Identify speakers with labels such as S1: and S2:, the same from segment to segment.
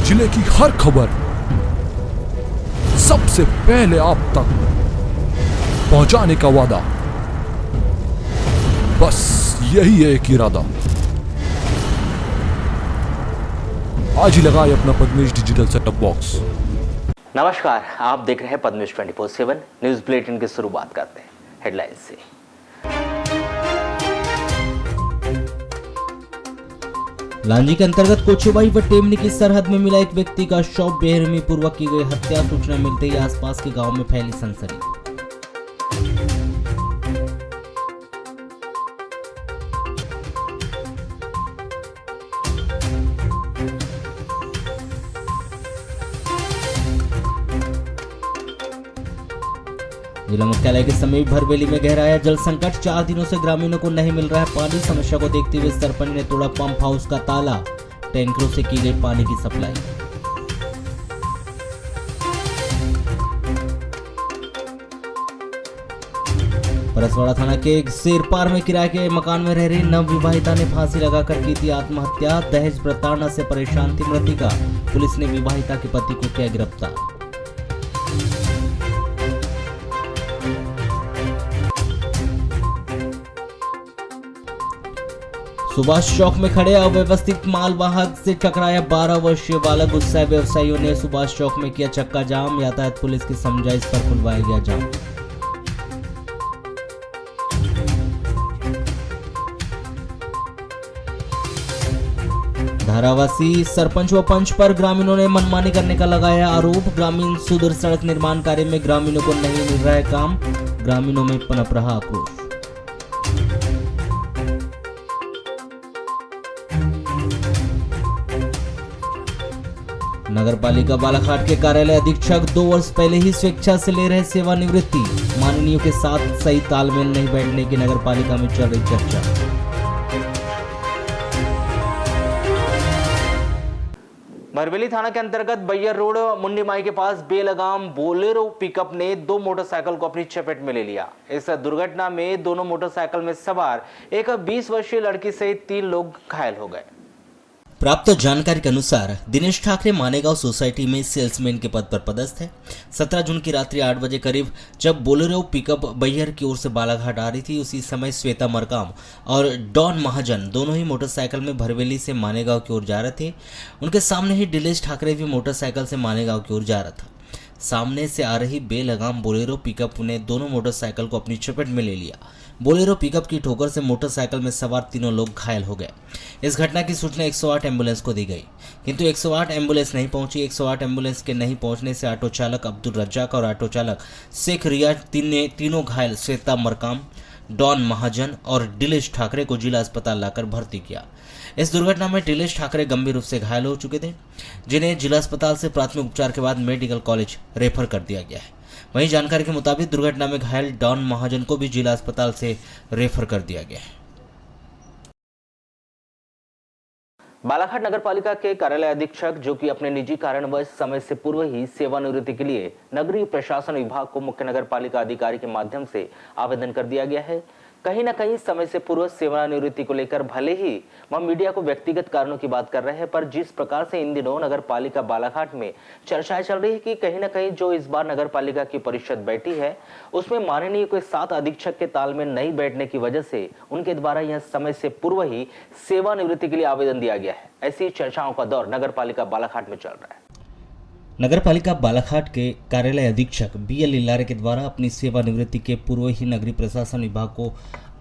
S1: जिले की हर खबर सबसे पहले आप तक पहुंचाने का वादा, बस यही है एक इरादा। आज ही लगाए अपना पद्मेश डिजिटल सेटअप बॉक्स।
S2: नमस्कार, आप देख रहे हैं पद्मेश 24/7 न्यूज बुलेटिन की शुरुआत करते हैं हेडलाइंस से।
S3: लांजी के अंतर्गत कोचुबाई व टेमनी की सरहद में मिला एक व्यक्ति का शव, बेरहमी पूर्वक की गई हत्या। सूचना मिलते ही आसपास के गांव में फैली सनसनी। जिला मुख्यालय के समीप भरवेली में गहराया जल संकट। 4 दिनों से ग्रामीणों को नहीं मिल रहा है पानी। समस्या को देखते हुए सरपंच ने तोड़ा पंप हाउस का ताला। टैंकरों से की गई पानी की सप्लाई। परसवाड़ा थाना के शेरपार में किराए के मकान में रह रही नवविवाहिता ने फांसी लगाकर की थी आत्महत्या। दहेज प्रताड़ना से परेशान थी मृतिका। पुलिस ने विवाहिता के पति को किया गिरफ्तार। सुभाष चौक में खड़े अव्यवस्थित मालवाहक से टकराया 12 वर्षीय बालक। गुस्साए व्यवसायियों ने सुभाष चौक में किया चक्का जाम। यातायात पुलिस की समझाइश पर खुलवाया गया जाम। धारावासी सरपंच व पंच पर ग्रामीणों ने मनमानी करने का लगाया आरोप। ग्रामीण सुदूर सड़क निर्माण कार्य में ग्रामीणों को नहीं मिल रहा है काम। ग्रामीणों में पनप रहा आक्रोश। नगर पालिका बालाघाट के कार्यालय अधीक्षक 2 वर्ष पहले ही स्वेच्छा से ले रहे सेवानिवृत्ति। माननीयों के साथ सही तालमेल नहीं बैठने की नगर पालिका में चल रही चर्चा।
S2: भरवेली थाना के अंतर्गत बैयर रोड मुंडी माई के पास बेलगाम बोलेरो पिकअप ने 2 मोटरसाइकिल को अपनी चपेट में ले लिया। इस दुर्घटना में दोनों मोटरसाइकिल में सवार एक 20 वर्षीय लड़की सहित 3 लोग घायल हो गए।
S3: प्राप्त जानकारी के अनुसार दिनेश ठाकरे मानेगांव सोसाइटी में सेल्समैन के पद पर पदस्थ है। 17 जून की रात्रि 8 बजे करीब जब बोलेरो पिकअप बैयर की ओर से बालाघाट आ रही थी, उसी समय श्वेता मरकाम और डॉन महाजन दोनों ही मोटरसाइकिल में भरवेली से मानेगांव की ओर जा रहे थे। उनके सामने ही दिनेश ठाकरे भी मोटरसाइकिल से मानेगांव की ओर जा रहा था। सामने से आ रही बेलगाम बोलेरो पिकअप ने दोनों मोटरसाइकिल को अपनी चपेट में ले लिया। बोलेरो पिकअप की ठोकर से मोटरसाइकिल में सवार तीनों लोग घायल हो गए। इस घटना की सूचना 108 एम्बुलेंस को दी गई, किंतु 108 एम्बुलेंस नहीं पहुंची। 108 एम्बुलेंस के नहीं पहुंचने से ऑटो चालक अब्दुल रज्जाक और ऑटो चालक शेख रियाज तीनों घायल श्वेता मरकाम, डॉन महाजन और दिनेश ठाकरे को जिला अस्पताल लाकर भर्ती किया। इस दुर्घटना में दिनेश ठाकरे गंभीर रूप से घायल हो चुके थे, जिन्हें जिला अस्पताल से प्राथमिक उपचार के बाद मेडिकल कॉलेज रेफर कर दिया गया है। वहीं जानकारी के मुताबिक दुर्घटना में घायल डॉन महाजन को भी जिला अस्पताल से रेफर कर दिया गया है।
S2: बालाघाट नगर पालिका के कार्यालय अधीक्षक, जो कि अपने निजी कारणवश समय से पूर्व ही सेवानिवृत्ति के लिए नगरीय प्रशासन विभाग को मुख्य नगर पालिका अधिकारी के माध्यम से आवेदन कर दिया गया है। कहीं ना कहीं समय से पूर्व सेवानिवृत्ति को लेकर भले ही वह मीडिया को व्यक्तिगत कारणों की बात कर रहे हैं, पर जिस प्रकार से इन दिनों नगर पालिका बालाघाट में चर्चाएं चल रही है कि कहीं ना कहीं जो इस बार नगर पालिका की परिषद बैठी है, उसमें माननीय के साथ अधीक्षक के तालमेल नहीं बैठने की वजह से उनके द्वारा यह समय से पूर्व ही सेवानिवृत्ति के लिए आवेदन दिया गया है। ऐसी चर्चाओं का दौर नगर पालिका बालाघाट में चल रहा है।
S3: नगर पालिका बालाघाट के कार्यालय अधीक्षक BL इल्लारे के द्वारा अपनी सेवानिवृत्ति के पूर्व ही नगरीय प्रशासन विभाग को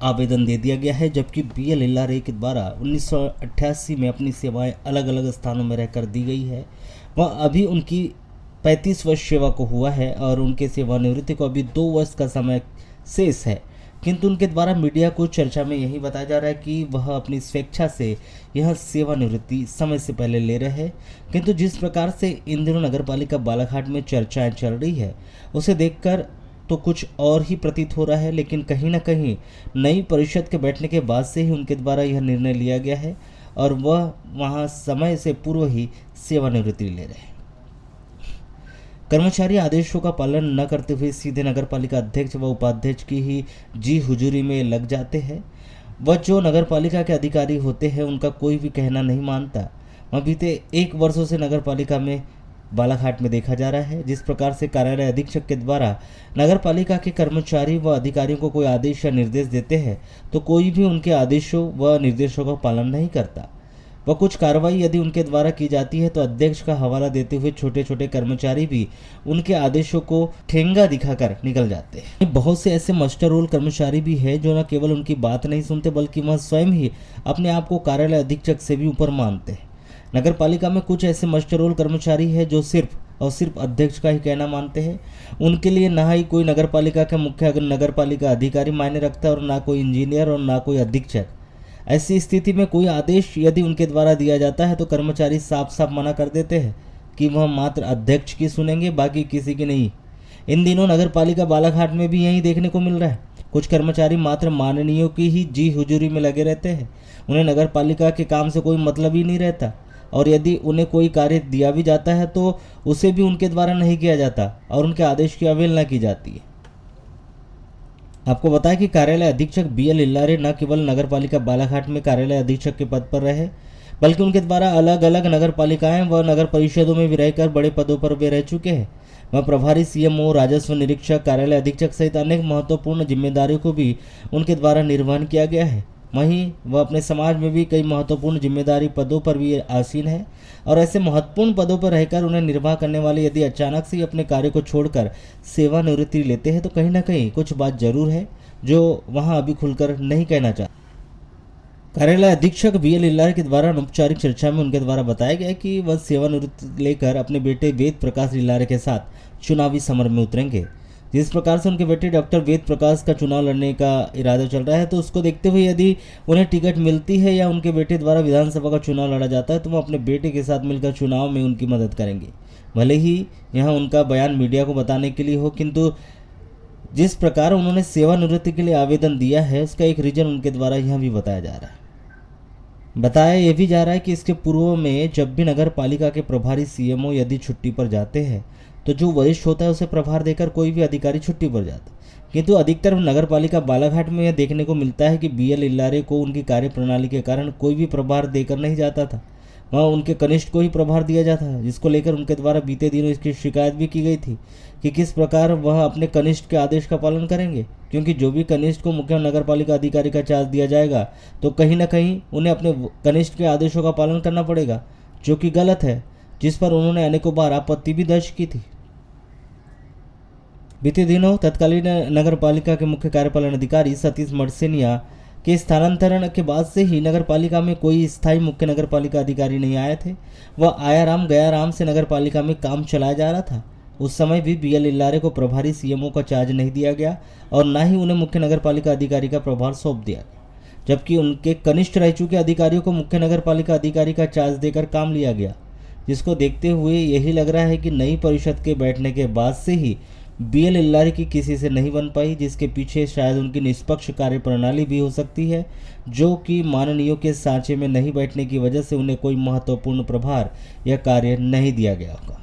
S3: आवेदन दे दिया गया है, जबकि BL इल्लारे के द्वारा 1988 में अपनी सेवाएं अलग अलग स्थानों में रहकर दी गई है। वह अभी उनकी 35 वर्ष सेवा को हुआ है और उनके सेवानिवृत्ति को अभी 2 वर्ष का समय शेष है, किंतु उनके द्वारा मीडिया को चर्चा में यही बताया जा रहा है कि वह अपनी स्वेच्छा से यह सेवानिवृत्ति समय से पहले ले रहे हैं। किंतु जिस प्रकार से इन दिनों नगर पालिका बालाघाट में चर्चाएं चल रही है, उसे देखकर तो कुछ और ही प्रतीत हो रहा है, लेकिन कहीं ना कहीं नई परिषद के बैठने के बाद से ही उनके द्वारा यह निर्णय लिया गया है और वह वहां समय से पूर्व ही सेवानिवृत्ति ले रहे हैं। कर्मचारी आदेशों का पालन न करते हुए सीधे नगर पालिका अध्यक्ष व उपाध्यक्ष की ही जी हुजूरी में लग जाते हैं। वह जो नगर पालिका के अधिकारी होते हैं उनका कोई भी कहना नहीं मानता। वह बीते 1 वर्षों से नगर पालिका में बालाघाट में देखा जा रहा है। जिस प्रकार से कार्यालय अधीक्षक के द्वारा नगर पालिका के कर्मचारी व अधिकारियों को कोई आदेश या निर्देश देते हैं तो कोई भी उनके आदेशों व निर्देशों का पालन नहीं करता व कुछ कार्रवाई यदि उनके द्वारा की जाती है तो अध्यक्ष का हवाला देते हुए छोटे छोटे कर्मचारी भी उनके आदेशों को ठेंगा दिखाकर निकल जाते हैं। बहुत से ऐसे मास्टर रोल कर्मचारी भी हैं जो न केवल उनकी बात नहीं सुनते बल्कि वह स्वयं ही अपने आप को कार्यालय अधीक्षक से भी ऊपर मानते हैं। नगर पालिका में कुछ ऐसे मास्टर रोल कर्मचारी हैं जो सिर्फ और सिर्फ अध्यक्ष का ही कहना मानते हैं। उनके लिए ना ही कोई नगर पालिका का मुख्य नगर पालिका अधिकारी मायने रखता है और ना कोई इंजीनियर और ना कोई अधीक्षक। ऐसी स्थिति में कोई आदेश यदि उनके द्वारा दिया जाता है तो कर्मचारी साफ साफ मना कर देते हैं कि वह मात्र अध्यक्ष की सुनेंगे, बाकी किसी की नहीं। इन दिनों नगर पालिका बालाघाट में भी यही देखने को मिल रहा है। कुछ कर्मचारी मात्र माननीयों की ही जी हुजूरी में लगे रहते हैं। उन्हें नगर पालिका के काम से कोई मतलब ही नहीं रहता और यदि उन्हें कोई कार्य दिया भी जाता है तो उसे भी उनके द्वारा नहीं किया जाता और उनके आदेश की अवहेलना की जाती है। आपको बताया कि कार्यालय अधीक्षक BL इल्लारे न केवल नगर पालिका बालाघाट में कार्यालय अधीक्षक के पद पर रहे बल्कि उनके द्वारा अलग अलग नगर पालिकाएं व नगर परिषदों में भी रहकर बड़े पदों पर भी रह चुके हैं। वह प्रभारी CMO, राजस्व निरीक्षक, कार्यालय अधीक्षक सहित अनेक महत्वपूर्ण जिम्मेदारियों को भी उनके द्वारा निर्वहन किया गया है। वहीं वह अपने समाज में भी कई महत्वपूर्ण जिम्मेदारी पदों पर भी आसीन है और ऐसे महत्वपूर्ण पदों पर रहकर उन्हें निर्वाह करने वाले यदि अचानक से अपने कार्य को छोड़कर सेवानिवृत्ति लेते हैं तो कहीं ना कहीं कुछ बात जरूर है जो वहां अभी खुलकर नहीं कहना चाहते। कार्यालय अधीक्षक BL इल्लारे के द्वारा अनौपचारिक चर्चा में उनके द्वारा बताया गया कि वह सेवानिवृत्ति लेकर अपने बेटे वेद प्रकाश इल्लारे के साथ चुनावी समर में उतरेंगे। जिस प्रकार से उनके बेटे डॉक्टर वेद प्रकाश का चुनाव लड़ने का इरादा चल रहा है तो उसको देखते हुए यदि उन्हें टिकट मिलती है या उनके बेटे द्वारा विधानसभा का चुनाव लड़ा जाता है तो वो अपने बेटे के साथ मिलकर चुनाव में उनकी मदद करेंगे। भले ही यहाँ उनका बयान मीडिया को बताने के लिए हो, किंतु जिस प्रकार उन्होंने सेवानिवृत्ति के लिए आवेदन दिया है उसका एक रीजन उनके द्वारा यहाँ भी बताया जा रहा है। बताया यह भी जा रहा है कि इसके पूर्व में जब भी नगर पालिका के प्रभारी CMO यदि छुट्टी पर जाते हैं तो जो वरिष्ठ होता है उसे प्रभार देकर कोई भी अधिकारी छुट्टी पर जाता है। किंतु अधिकतर नगर पालिका बालाघाट में यह देखने को मिलता है कि BL इल्लारे को उनकी कार्यप्रणाली के कारण कोई भी प्रभार देकर नहीं जाता था, वहाँ उनके कनिष्ठ को ही प्रभार दिया जाता है, जिसको लेकर उनके द्वारा बीते दिनों इसकी शिकायत भी की गई थी कि किस प्रकार वह अपने कनिष्ठ के आदेश का पालन करेंगे। क्योंकि जो भी कनिष्ठ को मुख्य नगर पालिका अधिकारी का चार्ज दिया जाएगा तो कहीं ना कहीं उन्हें अपने कनिष्ठ के आदेशों का पालन करना पड़ेगा, जो कि गलत है, जिस पर उन्होंने अनेकों बार आपत्ति भी दर्ज की थी। बीते दिनों तत्कालीन नगर पालिका के मुख्य कार्यपालन अधिकारी सतीश मर्सेनिया के स्थानांतरण के बाद से ही नगर पालिका में कोई स्थायी मुख्य नगर पालिका अधिकारी नहीं आए थे। वह आया राम गया राम से नगर पालिका में काम चलाया जा रहा था। उस समय भी BL इल्लारे को प्रभारी CMO का चार्ज नहीं दिया गया और न ही उन्हें मुख्य नगर पालिका अधिकारी का प्रभार सौंप दिया गया, जबकि उनके कनिष्ठ रह चुके अधिकारियों को मुख्य नगर पालिका अधिकारी का चार्ज देकर काम लिया गया। जिसको देखते हुए यही लग रहा है कि नई परिषद के बैठने के बाद से ही BL इल्लारे की किसी से नहीं बन पाई, जिसके पीछे शायद उनकी निष्पक्ष कार्यप्रणाली भी हो सकती है, जो कि माननीयों के सांचे में नहीं बैठने की वजह से उन्हें कोई महत्वपूर्ण प्रभार या कार्य नहीं दिया गया होगा।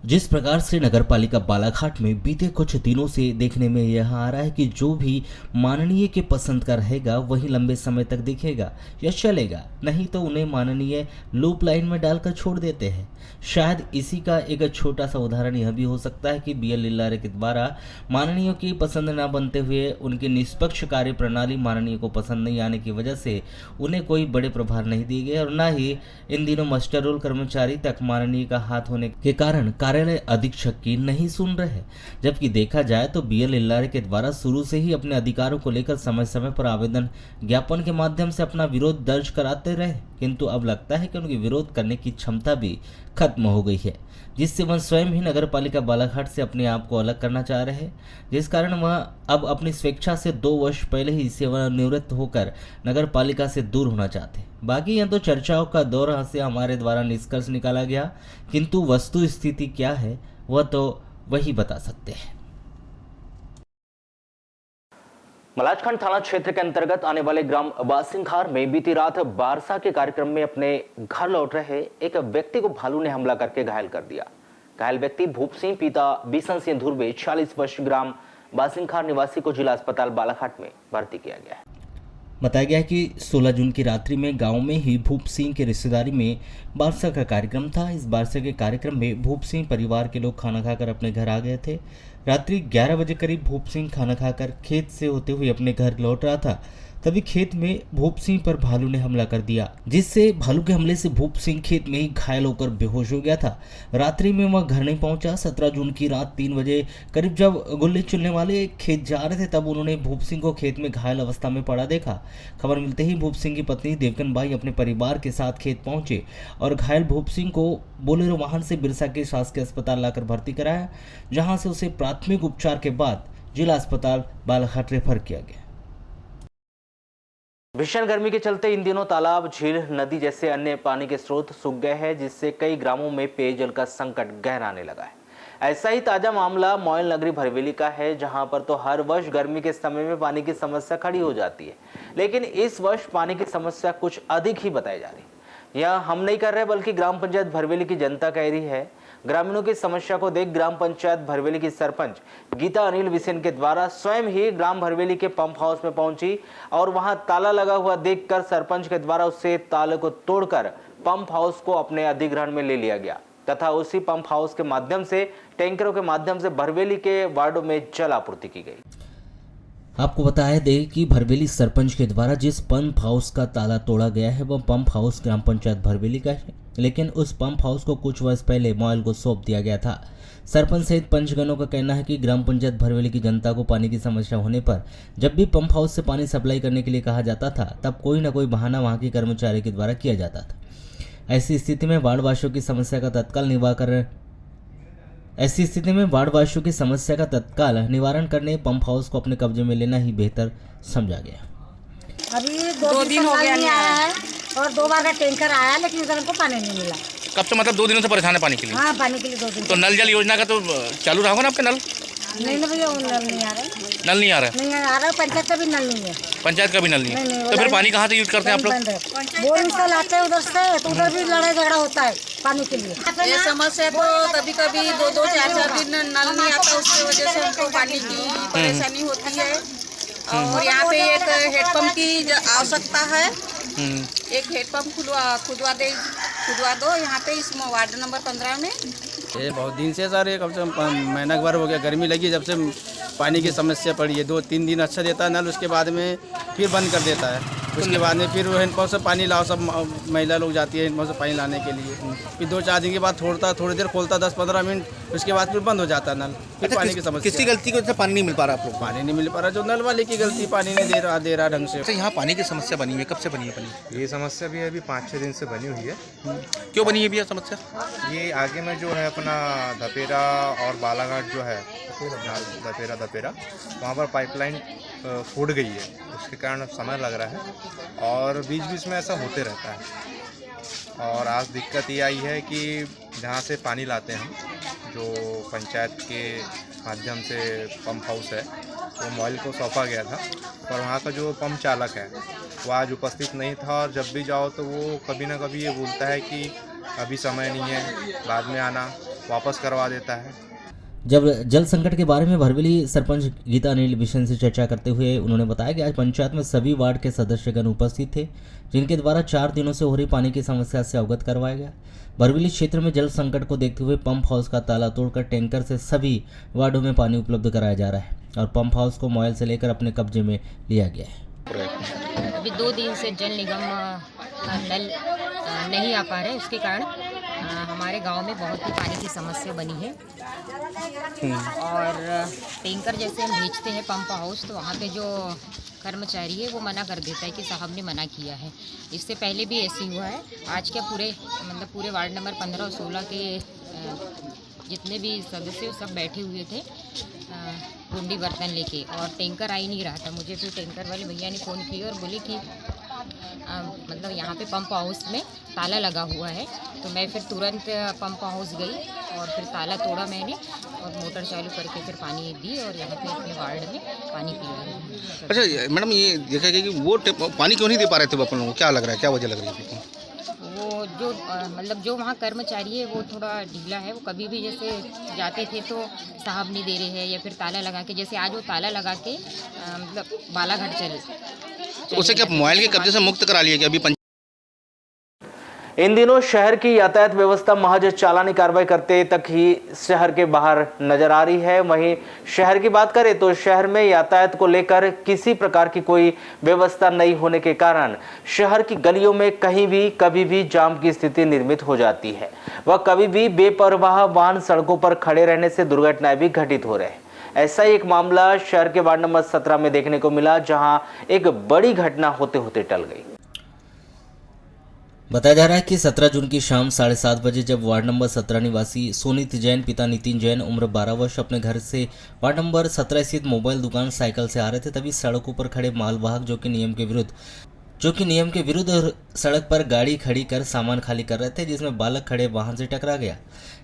S3: जिस प्रकार से नगर पालिका बालाघाट में बीते कुछ दिनों से देखने में यह आ रहा है कि जो भी माननीय के पसंद का रहेगा वही लंबे समय तक दिखेगा या चलेगा, नहीं तो उन्हें माननीय लूप लाइन में डालकर छोड़ देते हैं। शायद इसी का एक छोटा सा उदाहरण यह भी हो सकता है कि BL इल्लारे के द्वारा माननीयों की पसंद न बनते हुए उनकी निष्पक्ष कार्य प्रणाली माननीय को पसंद नहीं आने की वजह से उन्हें कोई बड़े प्रभार नहीं दिए गए और न ही इन दिनों मास्टर रोल कर्मचारी तक माननीय का हाथ होने के कारण कार्यालय अधीक्षक की नहीं सुन रहे। जबकि देखा जाए तो BL इल्लारे के द्वारा शुरू से ही अपने अधिकारों को लेकर समय समय पर आवेदन ज्ञापन के माध्यम से अपना विरोध दर्ज कराते रहे, किंतु अब लगता है कि उनकी विरोध करने की क्षमता भी खत्म हो गई है, जिससे वह स्वयं ही नगर पालिका बालाघाट से अपने आप को अलग करना चाह रहे हैं, जिस कारण वह अब अपनी स्वेच्छा से 2 वर्ष पहले ही सेवानिवृत्त होकर नगर पालिका से दूर होना चाहते हैं। बाकी यह तो चर्चाओं का दौर से हमारे द्वारा निष्कर्ष निकाला गया, किंतु वस्तु स्थिति क्या है वह तो वही बता सकते हैं।
S2: मलाजखंड थाना क्षेत्र के अंतर्गत आने वाले ग्राम बासिंखार में बीती रात बारसा के कार्यक्रम में अपने घर लौट रहे एक व्यक्ति को भालू ने हमला करके घायल कर दिया। घायल व्यक्ति भूप सिंह पिता बिशन सिंह धुर्वे 40 वर्ष ग्राम बासिंखार निवासी को जिला अस्पताल बालाघाट में भर्ती किया गया है।
S3: बताया गया है कि 16 जून की रात्रि में गांव में ही भूप सिंह के रिश्तेदारी में बारसा का कार्यक्रम था। इस बारसा के कार्यक्रम में भूप सिंह परिवार के लोग खाना खाकर अपने घर आ गए थे। रात्रि 11 बजे करीब भूप सिंह खाना खाकर खेत से होते हुए अपने घर लौट रहा था। तभी खेत में भूप सिंह पर भालू ने हमला कर दिया, जिससे भालू के हमले से भूप सिंह खेत में ही घायल होकर बेहोश हो गया था। रात्रि में वह घर नहीं पहुंचा। 17 जून की रात 3 बजे करीब जब गुल्ली चुनने वाले खेत जा रहे थे तब उन्होंने भूप सिंह को खेत में घायल अवस्था में पड़ा देखा। खबर मिलते ही भूप सिंह की पत्नी देवकन बाई अपने परिवार के साथ खेत पहुंचे और घायल भूप सिंह को बोलेरो वाहन से बिरसा के शासकीय अस्पताल लाकर भर्ती कराया, जहां से उसे प्राथमिक उपचार के बाद जिला अस्पताल बालाघाट रेफर किया गया।
S2: भीषण गर्मी के चलते इन दिनों तालाब, झील, नदी जैसे अन्य पानी के स्रोत सूख गए हैं, जिससे कई ग्रामों में पेयजल का संकट गहराने लगा है। ऐसा ही ताजा मामला मोयल नगरी भरवेली का है, जहां पर तो हर वर्ष गर्मी के समय में पानी की समस्या खड़ी हो जाती है, लेकिन इस वर्ष पानी की समस्या कुछ अधिक ही बताई जा रही है। यह हम नहीं कर रहे बल्कि ग्राम पंचायत भरवेली की जनता कह रही है। ग्रामीणों की समस्या को देख ग्राम पंचायत भरवेली की सरपंच गीता अनिल बिसेन के द्वारा स्वयं ही ग्राम भरवेली के पंप हाउस में पहुंची और वहां ताला लगा हुआ देखकर सरपंच के द्वारा उससे ताले को तोड़कर पंप हाउस को अपने अधिग्रहण में ले लिया गया तथा उसी पंप हाउस के माध्यम से टैंकरों के माध्यम से भरवेली के वार्डों में जल आपूर्ति की गई।
S3: आपको बताया दे कि भरवेली सरपंच के द्वारा जिस पंप हाउस का ताला तोड़ा गया है वह पंप हाउस ग्राम पंचायत भरवेली का है, लेकिन उस पंप हाउस को कुछ वर्ष पहले मोयल को सौंप दिया गया था। सरपंच सहित पंचगणों का कहना है कि ग्राम पंचायत भरवेली की जनता को पानी की समस्या होने पर जब भी पंप हाउस से पानी सप्लाई करने के लिए कहा जाता था तब कोई न कोई बहाना वहां के कर्मचारी के द्वारा किया जाता था। ऐसी स्थिति में वार्डवासियों की समस्या का तत्काल निवारण करने पंप हाउस को अपने कब्जे में लेना ही बेहतर समझा गया।
S4: अभी दो दिन हो गया नहीं आया है और 2 बार का टैंकर आया, लेकिन इधर हमको पानी नहीं मिला।
S5: कब से मतलब 2 दिनों से परेशान है पानी के लिए?
S4: हाँ, पानी के लिए 2 दिन।
S5: तो नल जल योजना का तो चालू रहा होगा ना आपके नल?
S4: नहीं ना भैया, वो नल नहीं आ रहा है।
S5: नल नहीं आ रहा है?
S4: नहीं आ रहा, पंचायत का भी नल नहीं है।
S5: पंचायत का भी नल नहीं है?
S4: नहीं,
S5: तो फिर पानी कहाँ से यूज करते हैं आप लोग?
S4: बोरिंग से लाते हैं उधर से, तो उधर भी लड़ाई झगड़ा होता है पानी के लिए।
S6: ये समस्या तो कभी कभी 2-2, 4-4 दिन नल नहीं आता, उसकी वजह से हमको पानी की परेशानी होती है। और यहाँ पे एक हेडपम्प की आवश्यकता है। एक हेडपम्प खुदवा दो यहाँ पे इस वार्ड नंबर 15 में।
S7: ये बहुत दिन से सर, ये कम से कम महीना भर हो गया। गर्मी लगी जब से पानी की समस्या पड़ी है। 2-3 दिन अच्छा देता है नल, उसके बाद में फिर बंद कर देता है। उसके बाद में फिर हैंडपम्प से पानी लाओ, सब महिला लोग जाती है हैंडपम्प से पानी लाने के लिए। फिर 2-4 दिन के बाद थोड़ी देर खोलता 10-15 मिनट, उसके बाद फिर बंद हो जाता है नल। फिर पानी की समस्या।
S5: किसकी गलती की वजह से पानी नहीं मिल पा रहा आपको?
S7: पानी नहीं मिल पा रहा, जो नल वाले की गलती, पानी नहीं दे रहा ढंग से।
S5: यहाँ पानी की समस्या बनी हुई है, कब से बनी है पानी?
S8: ये समस्या भी अभी 5-6 दिन से बनी हुई है।
S5: क्यों बनी है भैया समस्या?
S8: ये आगे में जो है अपना दपेरा और बालाघाट जो है दपेरा वहाँ पर पाइपलाइन फूट गई है, उसके कारण समय लग रहा है और बीच में ऐसा होते रहता है। और आज दिक्कत ये आई है कि जहाँ से पानी लाते हैं हम, जो पंचायत के माध्यम से पंप हाउस है, वो मोयल को सौंपा गया था, पर वहाँ का जो पंप चालक है वो आज उपस्थित नहीं था। और जब भी जाओ तो वो कभी ना कभी ये बोलता है कि अभी समय नहीं है, बाद में आना, वापस करवा देता है।
S3: जब जल संकट के बारे में भरवेली सरपंच गीता अनिल बिसेन से चर्चा करते हुए उन्होंने बताया कि आज पंचायत में सभी वार्ड के सदस्यगण उपस्थित थे, जिनके द्वारा 4 दिनों से हो रही पानी की समस्या से अवगत करवाया गया। भरवेली क्षेत्र में जल संकट को देखते हुए पंप हाउस का ताला तोड़कर टैंकर से सभी वार्डों में पानी उपलब्ध कराया जा रहा है और पंप हाउस को मोयल से लेकर अपने कब्जे में लिया गया है।
S9: अभी 2 दिन से जल निगम नल नहीं आ पा रहे, उसके कारण हमारे गांव में बहुत ही पानी की समस्या बनी है। और टैंकर जैसे हम भेजते हैं पंप हाउस, तो वहाँ पे जो कर्मचारी है वो मना कर देता है कि साहब ने मना किया है। इससे पहले भी ऐसे हुआ है। आज क्या पूरे वार्ड नंबर 15 और 16 के जितने भी सदस्य सब बैठे हुए थे कुंडी बर्तन लेके, और टैंकर आ ही नहीं रहा था। मुझे फिर टैंकर वाले भैया ने फ़ोन किया और बोले कि यहाँ पे पंप हाउस में ताला लगा हुआ है। तो मैं फिर तुरंत पंप हाउस गई और फिर ताला तोड़ा मैंने और मोटर चालू करके फिर पानी दी और यहाँ पे अपने वार्ड में पानी पी रही हूँ।
S5: अच्छा मैडम, ये देखा गया कि वो पानी क्यों नहीं दे पा रहे थे अपन लोगों को? क्या लग रहा है, क्या वजह लग रही है?
S9: वो जो वहाँ कर्मचारी है वो थोड़ा ढीला है। वो कभी भी जैसे जाते थे तो साहब नहीं दे रहे हैं, या फिर ताला लगा के, जैसे आज वो ताला लगा के बालाघाट चले
S5: उसे क्या मोबाइल के कब्जे से मुक्त करा लिया गया अभी?
S2: इन दिनों शहर की यातायात व्यवस्था महज चालानी कार्रवाई करते तक ही शहर के बाहर नजर आ रही है। वहीं शहर की बात करें तो शहर में यातायात को लेकर किसी प्रकार की कोई व्यवस्था नहीं होने के कारण शहर की गलियों में कहीं भी कभी भी जाम की स्थिति निर्मित हो जाती है। वह कभी भी बेपरवाह वाहन सड़कों पर खड़े रहने से दुर्घटनाएं भी घटित हो रहे हैं। ऐसा ही एक मामला शहर के वार्ड नंबर 17 में देखने को मिला, जहां एक बड़ी घटना होते होते टल गई।
S3: बताया जा रहा है कि 17 जून की शाम 7:30 बजे जब वार्ड नंबर 17 निवासी सोनित जैन पिता नितिन जैन उम्र 12 वर्ष अपने घर से वार्ड नंबर 17 स्थित मोबाइल दुकान साइकिल से आ रहे थे, तभी सड़कों पर खड़े मालवाहक जो कि नियम के विरुद्ध सड़क पर गाड़ी खड़ी कर सामान खाली कर रहे थे, जिसमें बालक खड़े वाहन से टकरा गया।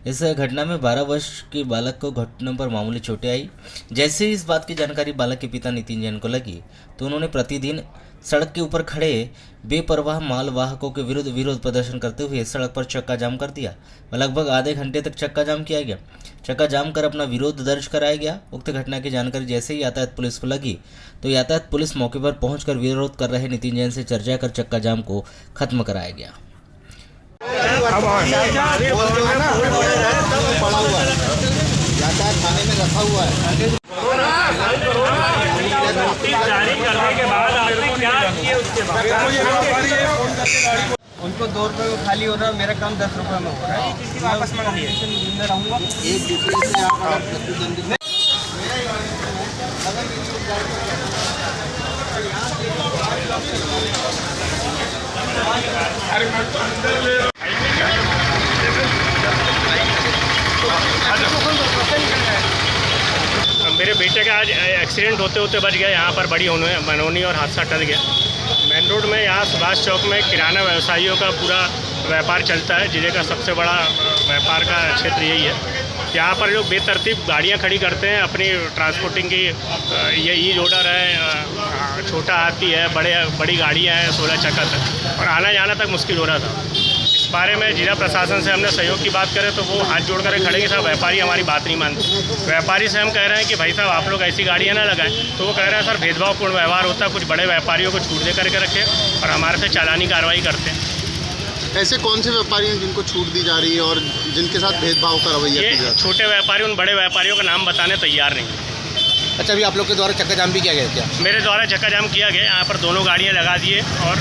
S3: इस घटना में 12 वर्ष के बालक को घुटनों पर मामूली चोटें आई। जैसे ही इस बात की जानकारी बालक के पिता नितिन जैन को लगी तो उन्होंने प्रतिदिन सड़क के ऊपर खड़े बेपरवाह मालवाहकों के विरुद्ध विरोध प्रदर्शन करते हुए सड़क पर चक्का जाम कर दिया। लगभग आधे घंटे तक चक्का जाम किया गया। चक्का जाम कर अपना विरोध दर्ज कराया गया। उक्त घटना की जानकारी जैसे ही यातायात पुलिस को लगी तो यातायात पुलिस मौके पर पहुंचकर विरोध कर रहे नितिन जैन से चर्चा कर चक्का जाम को खत्म कराया गया।
S5: थाने में रखा हुआ है।
S10: जारी करने के बाद आपने क्या किया उसके बाद?
S7: उनको 2 रुपये में खाली हो रहा है, मेरा काम 10 रुपये में हो रहा है। वापस मंगा दिए।
S5: एक दूसरे से आप अगर प्रतिद्वंदी
S10: मेरे बेटे का आज एक्सीडेंट होते होते बच गया। यहाँ पर बड़ी मनोनी और हादसा टल गया। मेन रोड में यहाँ सुभाष चौक में किराना व्यवसायियों का पूरा व्यापार चलता है। जिले का सबसे बड़ा व्यापार का क्षेत्र यही है। यहाँ पर लोग बेतरतीब गाड़ियाँ खड़ी करते हैं अपनी ट्रांसपोर्टिंग की। ये ई लोडर है, छोटा हाथी है, बड़ी गाड़ियाँ हैं 16 चक्का तक, और आना जाना तक मुश्किल हो रहा था। इस बारे में जिला प्रशासन से हमने सहयोग की बात करें तो वो हाथ जोड़ कर खड़े कि साहब व्यापारी हमारी बात नहीं मानते। व्यापारी से हम कह रहे हैं कि भाई साहब आप लोग ऐसी गाड़ियाँ ना लगाएं, तो वो कह रहे हैं सर भेदभावपूर्ण व्यवहार होता है, कुछ बड़े व्यापारियों को छूट दे करके रखे और हमारे से चालानी कार्रवाई करते हैं।
S5: ऐसे कौन से व्यापारी हैं जिनको छूट दी जा रही है और जिनके साथ भेदभाव का रवैया किया जाता है?
S10: छोटे व्यापारी उन बड़े व्यापारियों का नाम बताने तैयार नहीं।
S5: अच्छा, अभी आप लोग के द्वारा चक्का जाम भी किया गया क्या?
S10: मेरे द्वारा चक्का जाम किया गया। यहाँ पर दोनों गाड़ियाँ लगा दिए और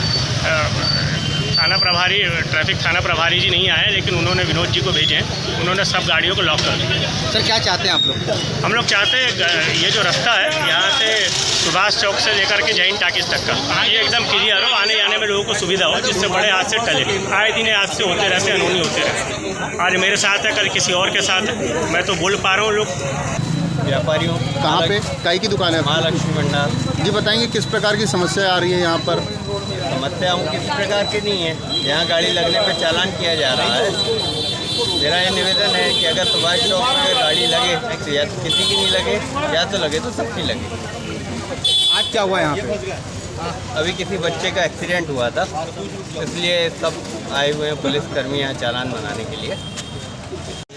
S10: थाना प्रभारी, ट्रैफिक थाना प्रभारी जी नहीं आए, लेकिन उन्होंने विनोद जी को भेजे हैं। उन्होंने सब गाड़ियों को लॉक कर दिया।
S5: सर क्या चाहते हैं आप लोग?
S10: हम लोग चाहते हैं ये जो रास्ता है यहाँ से सुभाष चौक से लेकर के जैन टाकिस तक का, ये एकदम क्लियर हो, आने जाने में लोगों को सुविधा हो, जिससे बड़े हादसे टले। आए दिन हादसे होते रहते हैं, अनहोनी होते रहते। आज मेरे साथ है, कल किसी और के साथ है। मैं तो बोल पा रहा हूँ। लोग
S7: व्यापारियों
S5: कहाँ पे काई की दुकान है?
S7: महालक्ष्मी भंडार
S5: जी, बताएंगे किस प्रकार की समस्या आ रही है यहाँ पर?
S7: समस्या किस प्रकार की नहीं है। यहाँ गाड़ी लगने पे चालान किया जा रहा है। मेरा ये निवेदन है कि अगर सुभाष चौक में गाड़ी लगे तो या तो किसी की नहीं लगे, या तो लगे तो सबकी लगे।
S5: आज क्या हुआ यहाँ पे?
S7: अभी किसी बच्चे का एक्सीडेंट हुआ था, इसलिए सब आए हुए हैं पुलिसकर्मी यहाँ चालान बनाने के लिए।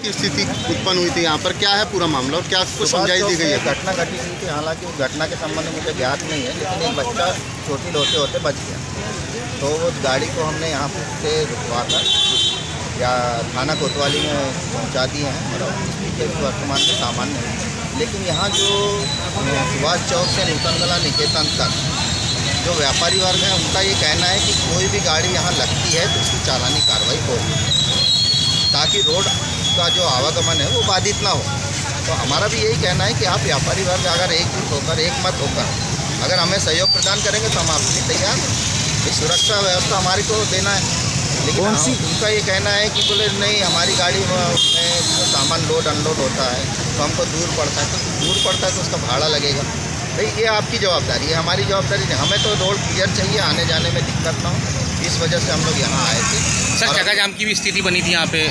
S5: स्थिति उत्पन्न हुई थी यहाँ पर, क्या है पूरा मामला और क्या कुछ समझाई दी गई है?
S11: घटना घटी हुई थी। हालांकि उस घटना के संबंध में मुझे ज्ञात नहीं है, लेकिन एक बच्चा चोटिल होते होते बच गया। तो वो गाड़ी को हमने यहाँ से रुकवा कर या थाना कोतवाली में पहुँचा दिए हैं और स्थिति वर्तमान में सामान्य है। लेकिन यहाँ जो सुभाष चौक से नूतन कला निकेतन तक जो व्यापारी वर्ग है, उनका ये कहना है कि कोई भी गाड़ी यहाँ लगती है तो उसकी चालानी कार्रवाई हो, ताकि रोड का जो आवागमन है वो बाधित ना हो। तो हमारा भी यही कहना है कि आप व्यापारी वर्ग अगर एकजुट होकर, एक मत होकर अगर हमें सहयोग प्रदान करेंगे तो हम आपके लिए तैयार हैं। सुरक्षा व्यवस्था हमारी को देना है, लेकिन उनका ये कहना है कि बोले नहीं, हमारी गाड़ी में जो सामान लोड अनलोड होता है तो हमको दूर पड़ता है तो उसका भाड़ा लगेगा। भाई ये आपकी जवाबदारी है, हमारी जवाबदारी नहीं। हमें तो रोड क्लियर चाहिए, आने जाने में दिक्कत ना हो, इस वजह से हम लोग यहाँ आए थे।
S5: सर चक्का जाम की भी स्थिति बनी थी यहाँ पे?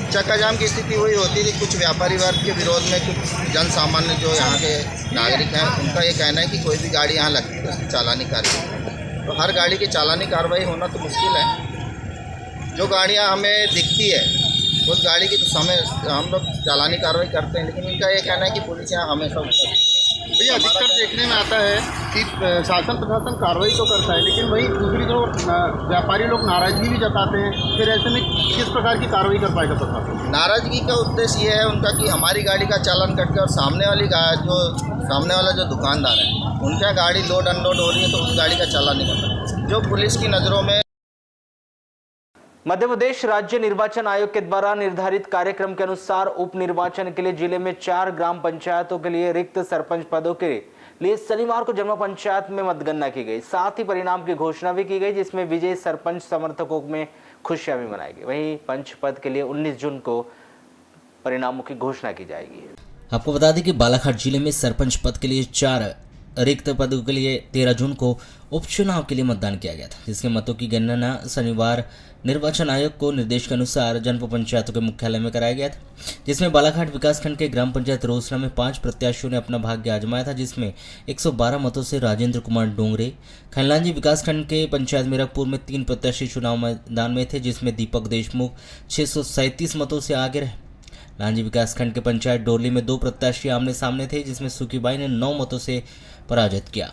S11: चक्का जाम की स्थिति वही होती थी, कुछ व्यापारी वर्ग के विरोध में कुछ जन सामान्य जो यहाँ के नागरिक हैं, उनका ये कहना है कि कोई भी गाड़ी यहाँ लगती है उसकी चालानी कार्रवाई। तो हर गाड़ी की चालानी कार्रवाई होना तो मुश्किल है। जो गाड़ियाँ हमें दिखती है उस गाड़ी की तो समय हम लोग चालानी कार्रवाई करते हैं, लेकिन इनका ये कहना है कि पुलिस यहाँ हमेशा
S5: भैया अधिकतर देखने में आता है कि शासन प्रशासन कार्रवाई तो करता है, लेकिन वहीं दूसरी तरफ व्यापारी लोग नाराजगी भी जताते हैं। फिर ऐसे में किस प्रकार की कार्रवाई कर पाएगा प्रशासन?
S11: नाराज़गी का उद्देश्य ये है उनका कि हमारी गाड़ी का चालान कट के और सामने वाला जो दुकानदार है उनका गाड़ी लोड अनलोड हो रही है तो उस गाड़ी का चालान नहीं करता, जो पुलिस की नज़रों में।
S2: मध्य प्रदेश राज्य निर्वाचन आयोग के द्वारा निर्धारित कार्यक्रम के अनुसार उप निर्वाचन के लिए जिले में 4 ग्राम पंचायतों के लिए रिक्त सरपंच पदों के लिए शनिवार को जन्म पंचायत में मतगणना की गई। साथ ही परिणाम की घोषणा भी की गई, जिसमें विजयी सरपंच समर्थकों में खुशियां भी मनाई गई। वहीं पंच पद के लिए 19 जून को परिणामों की घोषणा की जाएगी।
S3: आपको बता दें कि बालाघाट जिले में सरपंच पद के लिए 4 रिक्त पदों के लिए 13 जून को उपचुनाव के लिए मतदान किया गया था, जिसके मतों की गणना शनिवार निर्वाचन आयोग को निर्देश के अनुसार जनपद पंचायतों के मुख्यालय में कराया गया था, जिसमें बालाघाट विकासखंड के ग्राम पंचायत रोसड़ा में 5 प्रत्याशियों ने अपना भाग्य आजमाया था, जिसमें 112 मतों से राजेंद्र कुमार डोंगरे। खैलांजी विकासखंड के पंचायत मीरकपुर में 3 प्रत्याशी चुनाव मैदान में थे, जिसमें दीपक देशमुख 637 मतों से आगे रहे। लांजी विकासखंड के पंचायत डोरली में 2 प्रत्याशी आमने सामने थे, जिसमें सुखीबाई ने 9 मतों से पराजित किया।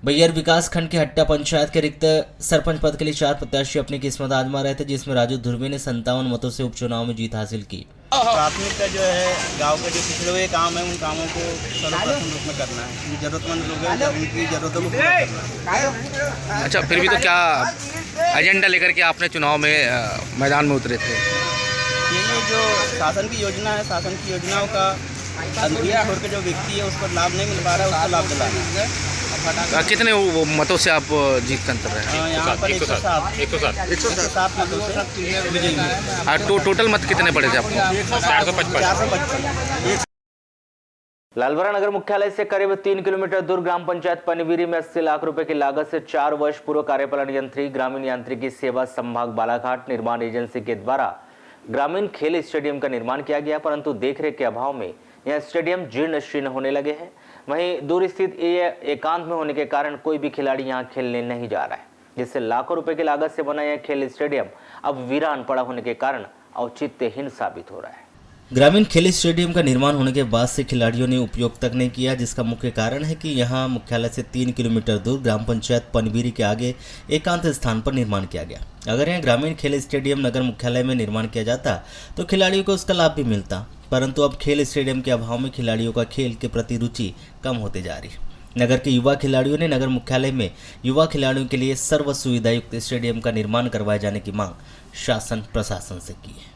S3: बैयर विकासखंड के हट्टा पंचायत के रिक्त सरपंच पद के लिए 4 प्रत्याशी अपनी किस्मत आजमा रहे थे, जिसमें राजू ध्रुवे ने 57 मतों से उपचुनाव में जीत हासिल की।
S7: प्राथमिकता जो है गांव के जो पिछड़े हुए काम है उन कामों को सर्वप्रथम रूप में करना है। जरूरतमंद लोग हैं उनकी जरूरतों को पूरा करना है।
S12: अच्छा, फिर भी तो क्या एजेंडा लेकर के आपने चुनाव में मैदान में उतरे थे?
S7: ये जो शासन की योजना है, शासन की योजनाओं का अधूरा छोड़ के जो व्यक्ति है उसको लाभ नहीं मिल पा रहा है, उसको लाभ दिलाना है।
S12: कितने वो मतों से आप जीत कर रहे हैं?
S7: यहाँ पर 107 मतों से विजयी हुए।
S12: टोटल मत कितने पड़े थे आपको?
S7: 455।
S2: लालबरा नगर मुख्यालय से करीब 3 किलोमीटर दूर ग्राम पंचायत पनवीरी में 80 लाख रुपए की लागत से 4 वर्ष पूर्व कार्यपालन यंत्री ग्रामीण यांत्रिकी सेवा संभाग बालाघाट निर्माण एजेंसी के द्वारा ग्रामीण खेल स्टेडियम का निर्माण किया गया, परंतु देखरेख के अभाव में यह स्टेडियम जीर्ण शीर्ण होने लगे हैं। वहीं दूर स्थित ये एकांत में होने के कारण कोई भी खिलाड़ी यहां खेलने नहीं जा रहा है, जिससे लाखों रुपए की लागत से बना यह खेल स्टेडियम अब वीरान पड़ा होने के कारण औचित्यहीन साबित हो रहा है।
S3: ग्रामीण खेल स्टेडियम का निर्माण होने के बाद से खिलाड़ियों ने उपयोग तक नहीं किया, जिसका मुख्य कारण है कि यहां मुख्यालय से 3 किलोमीटर दूर ग्राम पंचायत पनवीरी के आगे एकांत स्थान पर निर्माण किया गया। अगर यह ग्रामीण खेल स्टेडियम नगर मुख्यालय में निर्माण किया जाता तो खिलाड़ियों को उसका लाभ भी मिलता, परंतु अब खेल स्टेडियम के अभाव में खिलाड़ियों का खेल के प्रति रुचि कम होते जा रही है। नगर के युवा खिलाड़ियों ने नगर मुख्यालय में युवा खिलाड़ियों के लिए सर्व सुविधा युक्त स्टेडियम का निर्माण करवाए जाने की मांग शासन प्रशासन से की है।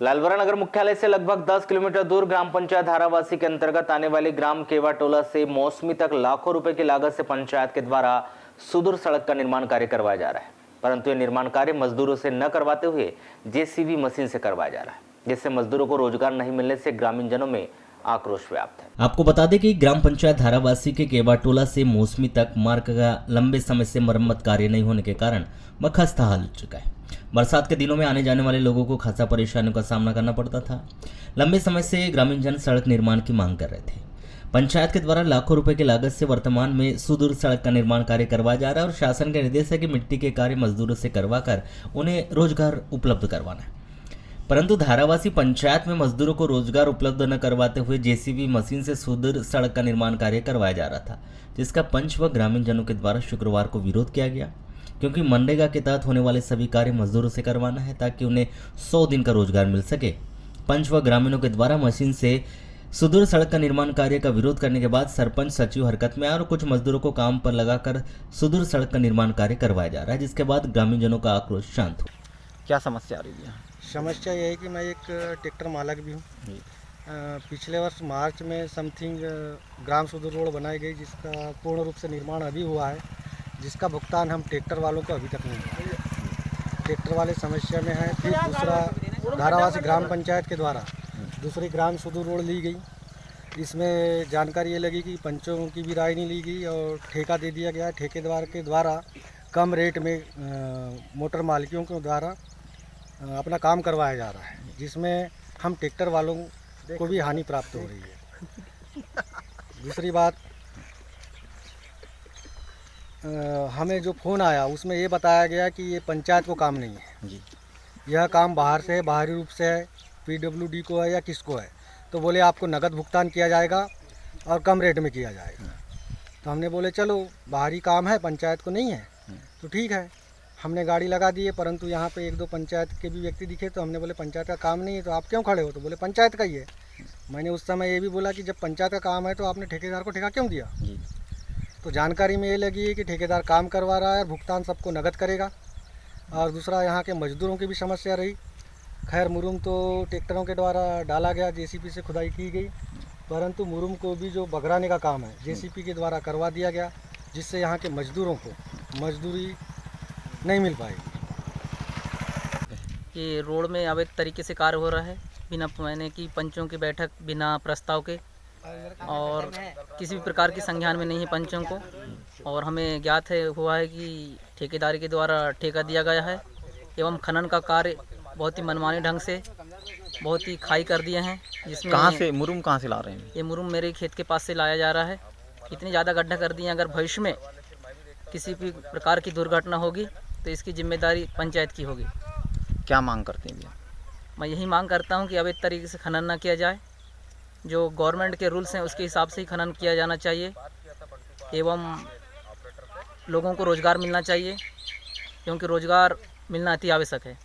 S2: लालबरा नगर मुख्यालय से लगभग 10 किलोमीटर दूर ग्राम पंचायत धारावासी के अंतर्गत आने वाली ग्राम केवा टोला से मौसमी तक लाखों रुपए की लागत से पंचायत के द्वारा सुदूर सड़क का निर्माण कार्य करवाया जा रहा है, परंतु यह निर्माण कार्य मजदूरों से न करवाते हुए जेसीबी मशीन से करवाया जा रहा है, जिससे मजदूरों को रोजगार नहीं मिलने से ग्रामीण जनों में आक्रोश व्याप्त है।
S3: आपको बता दें कि ग्राम पंचायत धारावासी के केवा टोला से मौसमी तक मार्ग का लंबे समय से मरम्मत कार्य नहीं होने के कारण वह खस्ता हाल हो चुका है। बरसात के दिनों में आने जाने वाले लोगों को खासा परेशानियों का सामना करना पड़ता था। लंबे समय से ग्रामीण जन सड़क निर्माण की मांग कर रहे थे। पंचायत के द्वारा लाखों रुपए की लागत से वर्तमान में सुदूर सड़क का निर्माण कार्य करवाया जा रहा है और शासन के निर्देश है कि मिट्टी के कार्य मजदूरों से करवाकर उन्हें रोजगार उपलब्ध करवाना है, परंतु धारावासी पंचायत में मजदूरों को रोजगार उपलब्ध न करवाते हुए जेसीबी मशीन से सुदूर सड़क का निर्माण कार्य करवाया जा रहा था, जिसका पंच व ग्रामीण जनों के द्वारा शुक्रवार को विरोध किया गया, क्योंकि मनरेगा के तहत होने वाले सभी कार्य मजदूरों से करवाना है ताकि उन्हें 100 दिन का रोजगार मिल सके। पंच व ग्रामीणों के द्वारा मशीन से सुदूर सड़क का निर्माण कार्य का विरोध करने के बाद सरपंच सचिव हरकत में आए और कुछ मजदूरों को काम पर लगाकर सुदूर सड़क का निर्माण कार्य करवाया जा रहा है, जिसके बाद ग्रामीण जनों का आक्रोश शांत हुआ।
S7: क्या समस्या आ रही है?
S13: समस्या यह है कि मैं एक ट्रैक्टर मालक भी हूँ। पिछले वर्ष मार्च में समथिंग ग्राम सुदूर रोड बनाई गई, जिसका पूर्ण रूप से निर्माण अभी हुआ है, जिसका भुगतान हम ट्रैक्टर वालों को अभी तक नहीं हुआ। ट्रैक्टर वाले समस्या में है। फिर दूसरा धारावासी ग्राम पंचायत के द्वारा दूसरी ग्राम सुदूर रोड ली गई। इसमें जानकारी ये लगी कि पंचों की भी राय नहीं ली गई और ठेका दे दिया गया। ठेकेदार के द्वारा कम रेट में मोटर मालिकों के द्वारा अपना काम करवाया जा रहा है, जिसमें हम ट्रैक्टर वालों को भी हानि प्राप्त हो रही है। दूसरी बात, हमें जो फ़ोन आया उसमें ये बताया गया कि ये पंचायत को काम नहीं है जी, यह काम बाहर से है, बाहरी रूप से है, पीडब्ल्यूडी को है या किसको है। तो बोले आपको नगद भुगतान किया जाएगा और कम रेट में किया जाएगा। तो हमने बोले चलो बाहरी काम है, पंचायत को नहीं है, तो ठीक है। हमने गाड़ी लगा दी है, परंतु यहाँ पे 1-2 पंचायत के भी व्यक्ति दिखे तो हमने बोले पंचायत का काम नहीं है तो आप क्यों खड़े हो? तो बोले पंचायत का ही है। मैंने उस समय ये भी बोला कि जब पंचायत का काम है तो आपने ठेकेदार को ठेका क्यों दिया? तो जानकारी में ये लगी है कि ठेकेदार काम करवा रहा है और भुगतान सबको नगद करेगा। और दूसरा यहाँ के मजदूरों की भी समस्या रही। खैर मुरुम तो ट्रैक्टरों के द्वारा डाला गया, जेसीपी से खुदाई की गई, परंतु मुरुम को भी जो बगराने का काम है जेसीपी के द्वारा करवा दिया गया, जिससे यहाँ के मजदूरों को मजदूरी नहीं मिल पाएगी।
S14: ये रोड में अवैध तरीके से कार्य हो रहा है, बिना मैंने की पंचों की बैठक, बिना प्रस्ताव के, और किसी भी प्रकार की संज्ञान में नहीं है पंचों को। और हमें ज्ञात हुआ है कि ठेकेदारी के द्वारा ठेका दिया गया है एवं खनन का कार्य बहुत ही मनमाने ढंग से बहुत ही खाई कर दिए हैं। जिसमें
S12: कहाँ से मुरुम कहाँ से ला रहे हैं?
S14: ये मुरुम मेरे खेत के पास से लाया जा रहा है। इतनी ज़्यादा गड्ढा कर दिए, अगर भविष्य में किसी भी प्रकार की दुर्घटना होगी तो इसकी जिम्मेदारी पंचायत की होगी।
S12: क्या मांग करते हैं भैया?
S14: मैं यही मांग करता हूं कि अवैध तरीके से खनन ना किया जाए, जो गवर्नमेंट के रूल्स हैं उसके हिसाब से ही खनन किया जाना चाहिए एवं लोगों को रोज़गार मिलना चाहिए, क्योंकि रोज़गार मिलना अति आवश्यक है।